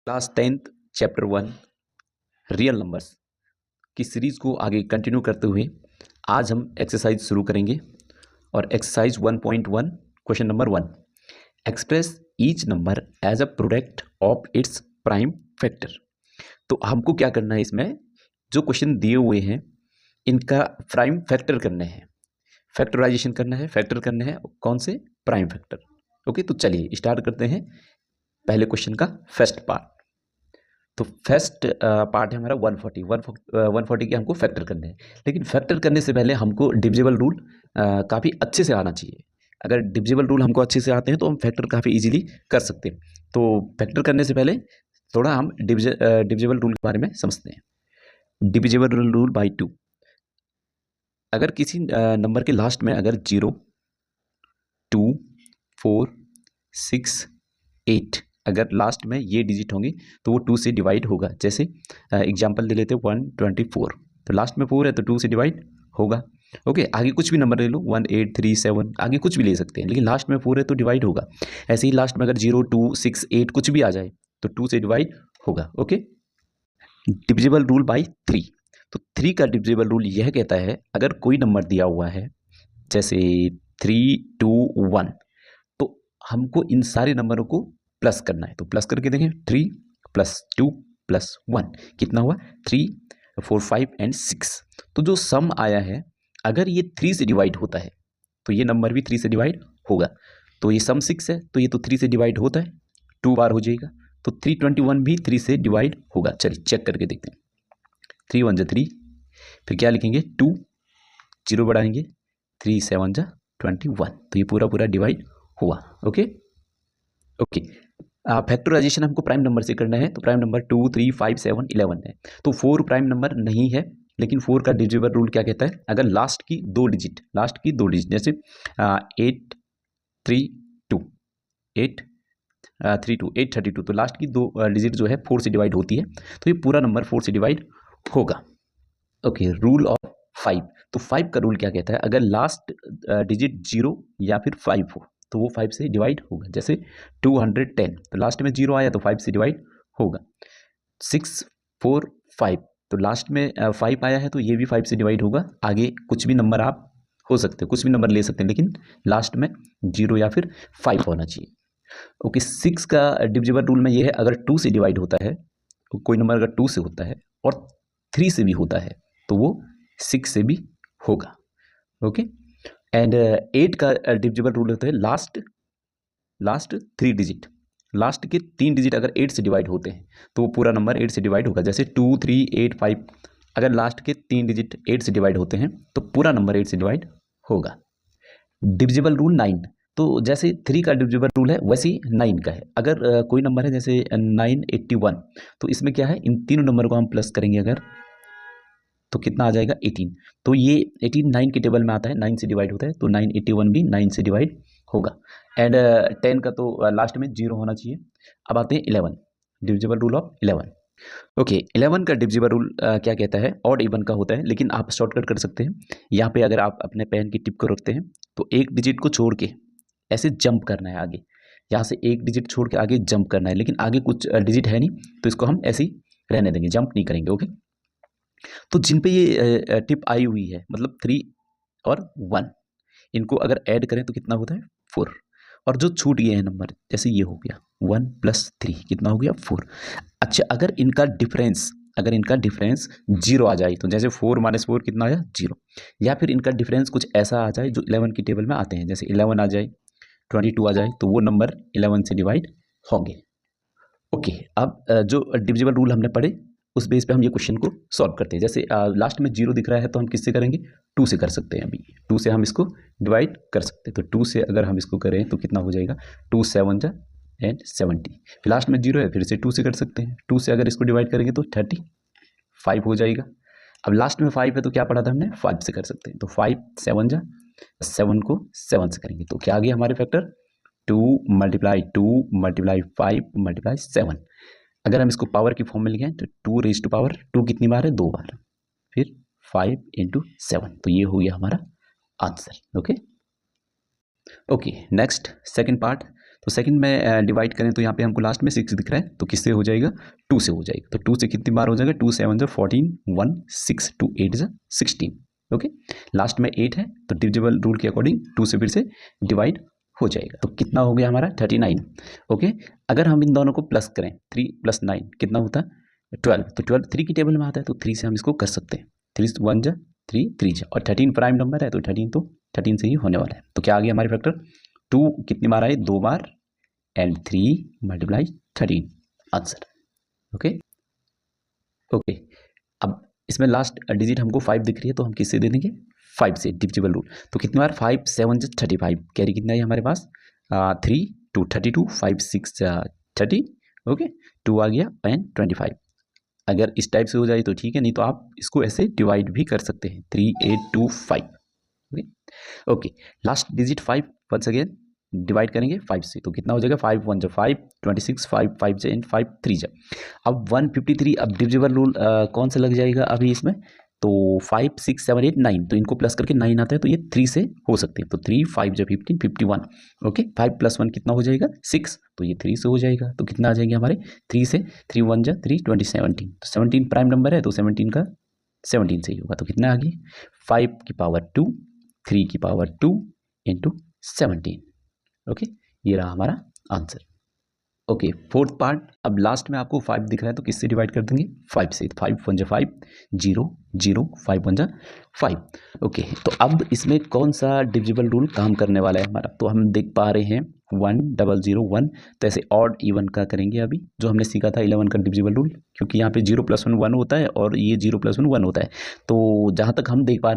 Class 10th chapter 1 real numbers की series को आगे कंटिन्यू करते हुए आज हम एक्सरसाइज शुरू करेंगे। और exercise 1.1 question number 1, express each number as a product of its prime factor. तो हमको क्या करना है, इसमें जो क्वेश्चन दिए हुए हैं इनका प्राइम फैक्टर करने हैं, फैक्टराइजेशन करना है, फैक्टर करने हैं कौन से, प्राइम फैक्टर। ओके, तो चलिए स्टार्ट करते हैं पहले क्वेश्चन का फर्स्ट पार्ट। तो फर्स्ट पार्ट है हमारा 140 के हमको फैक्टर करने हैं, लेकिन फैक्टर करने से पहले हमको डिविजिबल रूल काफ़ी अच्छे से आना चाहिए। अगर डिविजिबल रूल हमको अच्छे से आते हैं तो हम फैक्टर काफ़ी इजीली कर सकते हैं। तो फैक्टर करने से पहले थोड़ा हम डिविजिबल रूल के बारे में समझते हैं। Divisible rule by 2। अगर किसी नंबर के लास्ट में अगर 0, 2, 4, 6, 8 अगर लास्ट में ये डिजिट होंगे तो वो 2 से डिवाइड होगा। जैसे एग्जांपल दे लेते हैं 124, तो लास्ट में 4 है तो 2 से डिवाइड होगा। ओके, आगे कुछ भी नंबर ले लो, 1, 8, 3, 7 आगे कुछ भी ले सकते हैं, लेकिन लास्ट में 4 है तो डिवाइड होगा। ऐसे ही लास्ट में अगर 0, 2, 6, 8 कुछ भी आ जाए तो 2 से डिवाइड होगा। Okay, divisible rule by 3। तो 3 का डिविजिबल रूल यह कहता है अगर कोई नंबर दिया हुआ है जैसे 3, 2, 1, तो हमको इन सारे नंबरों को प्लस करना है। तो प्लस करके देखें, 3 + 2 + 1 कितना हुआ, 3, 4, 5 एंड 6। तो जो सम आया है अगर ये 3 से डिवाइड होता है तो ये नंबर भी 3 से डिवाइड होगा। तो ये सम 6 है तो ये तो 3 से डिवाइड होता है, 2 बार हो जाएगा। तो 321 भी 3 से डिवाइड होगा। चलिए चेक करके देखते हैं। 3 × 1 = 3, फिर क्या लिखेंगे 2, 0 बढ़ाएंगे, 3 × 7 = 21। तो ये पूरा पूरा डिवाइड हुआ। ओके ओके, फैक्टराइजेशन हमको प्राइम नंबर से करना है। तो प्राइम नंबर 2, 3, 5, 7, 11 है। तो 4 प्राइम नंबर नहीं है, लेकिन 4 का डिविजिबल रूल क्या कहता है, अगर लास्ट की दो डिजिट जैसे 8, 3, 2, 8, 3, 2, 832, तो लास्ट की दो डिजिट जो है 4 से डिवाइड होती है, तो ये पूरा नंबर 4 से डिवाइड होगा। Okay, rule of 5। तो 5 का रूल क्या कहता है, अगर लास्ट डिजिट 0 या फिर 5 हो तो वो 5 से डिवाइड होगा। जैसे 210, तो लास्ट में 0 आया तो 5 से डिवाइड होगा। 6, 4, 5, तो लास्ट में 5 आया है तो ये भी 5 से डिवाइड होगा। आगे कुछ भी नंबर आप हो सकते हैं, कुछ भी नंबर ले सकते हैं, लेकिन लास्ट में 0 या फिर 5 होना चाहिए। ओके, 6 का डिविजिबल रूल में ये है अगर 2 से डिवाइड होता है, तो कोई नंबर अगर 2 से होता है और 3 से भी होता है तो वो 6 से भी होगा। ओके, एंड 8 का डिविजिबल रूल होता है लास्ट 3 डिजिट, लास्ट के 3 डिजिट अगर 8 से डिवाइड होते हैं तो वो पूरा नंबर 8 से डिवाइड होगा। जैसे 2, 3, 8, 5 अगर लास्ट के 3 डिजिट 8 से डिवाइड होते हैं तो पूरा नंबर 8 से डिवाइड होगा। Divisible rule 9। तो जैसे 3 का डिविजिबल रूल है वैसे ही 9 का है। अगर कोई नंबर है जैसे 981, तो इसमें क्या है, इन तीनों नंबर को हम प्लस करेंगे अगर, तो कितना आ जाएगा 18। तो ये 18 9 के टेबल में आता है, 9 से डिवाइड होता है, तो 981 भी 9 से डिवाइड होगा। एंड 10 का तो लास्ट में 0 होना चाहिए। अब आते हैं 11, डिविजिबल रूल ऑफ 11। ओके, 11 का डिविजिबल रूल क्या कहता है, ऑड इवन का होता है, लेकिन आप शॉर्टकट कर सकते हैं। यहाँ पे अगर आप अपने पेन की टिप को रखते हैं तो एक डिजिट को छोड़ के ऐसे जंप करना है आगे, यहाँ से एक डिजिट छोड़ के आगे जंप करना है, लेकिन आगे कुछ डिजिट है नहीं तो इसको हम ऐसे ही रहने देंगे, जंप नहीं करेंगे। ओके, तो जिन पे ये टिप आई हुई है मतलब 3 और 1, इनको अगर ऐड करें तो कितना होता है 4। और जो छूट गए हैं नंबर जैसे ये हो गया 1 + 3 कितना हो गया 4। अच्छा, अगर इनका डिफरेंस 0 आ जाए तो जैसे 4 - 4 कितना आया 0, या फिर इनका डिफरेंस कुछ ऐसा आ जाए जो 11 की टेबल में आते हैं, जैसे 11 आ जाए, 22 आ जाए, तो वो नंबर 11 से डिवाइड होंगे। ओके, अब जो डिविजिबल रूल हमने पढ़े उस बेस पे हम ये क्वेश्चन को सॉल्व करते हैं। जैसे लास्ट में 0 दिख रहा है तो हम किससे करेंगे, 2 से कर सकते हैं। अभी 2 से हम इसको डिवाइड कर सकते हैं, तो 2 से अगर हम इसको करें तो कितना हो जाएगा, 2 × 7 = 70। फिर लास्ट में 0 है, फिर से 2 से कर सकते हैं। 2 से अगर इसको डिवाइड करेंगे तो 35 हो जाएगा। अब लास्ट में 5 है तो क्या पढ़ा था हमने, 5 से कर सकते हैं। तो 5 × 7 = 7 को 7 से करेंगे तो क्या आ गया हमारे फैक्टर, 2 × 2 × 5 × 7। अगर हम इसको पावर की फॉर्म में लिखें तो 2 कितनी बार है, 2 बार, फिर 5 × 7, तो ये हो गया हमारा answer. Okay okay, next second part. तो सेकंड में डिवाइड करें तो यहाँ पे हमको लास्ट में 6 दिख रहा है, तो किससे हो जाएगा, 2 से हो जाएगा। तो 2 से कितनी बार हो जाएगा, 2 7 जा 14, 1 6, 2 8 जा 16। ओके, लास्ट में 8 है तो डिविजिबल रूल के अकॉर्डिंग 2 से फिर से डिवाइड हो जाएगा। तो कितना हो गया हमारा 39। ओके, अगर हम इन दोनों को प्लस करें 3 + 9 कितना होता है 12, तो 12 3 की टेबल में आता है, तो 3 से हम इसको कर सकते हैं। 3 1 जा 3 3 जा, और 13 प्राइम नंबर है तो 13 से ही होने वाला है। तो क्या आ गया हमारे फैक्टर, 2 कितनी बार आए, 2 बार, एंड 3 × 13 आंसर। ओके ओके, अब इसमें लास्ट डिजिट हमको 5 दिख रही है, तो हम किससे दे देंगे, 5 से, डिविजिबल रूल। तो कितनी बार, 5 7 जा 35, कैरी कितना है हमारे पास 3 2 32, 5 6 जा 30। ओके, 2 आ गया एंड 25। अगर इस टाइप से हो जाए तो ठीक है, नहीं तो आप इसको ऐसे डिवाइड भी कर सकते हैं, 3 8 2 5। Okay, last digit 5 once again divide करेंगे 5 से, तो कितना हो जाएगा, 5 1 जा 5, 26, 5 5 जा एंड 5 3 जा। अब 153, अब डिविजिबल रूल कौन सा लग जाएगा अभी इसमें, तो 5 6 7 8 9, तो इनको प्लस करके 9 आता है, तो ये 3 से हो सकते हैं। तो 3 5 जा 15 51। ओके, 5 + 1 कितना हो जाएगा 6, तो ये 3 से हो जाएगा। तो कितना आ जाएंगे हमारे 3 से, 3 1 जा 3 20 17, तो 17 प्राइम नंबर है, तो 17 का 17 से ही होगा। तो कितना आ गया 5 की पावर 2, 3 की पावर 2 × 17। ओके, ये रहा हमारा आंसर। ओके, फोर्थ पार्ट, अब लास्ट में आपको 5 दिख रहा है, तो किससे डिवाइड कर देंगे, 5 से। 5 1 जा 5, 0 0, 5 1 जा 5। ओके, तो अब इसमें कौन सा डिविजिबल रूल काम करने वाला है हमारा, तो हम देख पा रहे हैं 1 0 0 1, तो ऐसे ऑड इवन का करेंगे अभी, जो हमने सीखा था 11 का डिविजिबल रूल, क्योंकि यहाँ पे 0 + 1 1 होता है और ये 0 + 1 1 होता है। तो जहाँ तक हम देख पा रहे हैं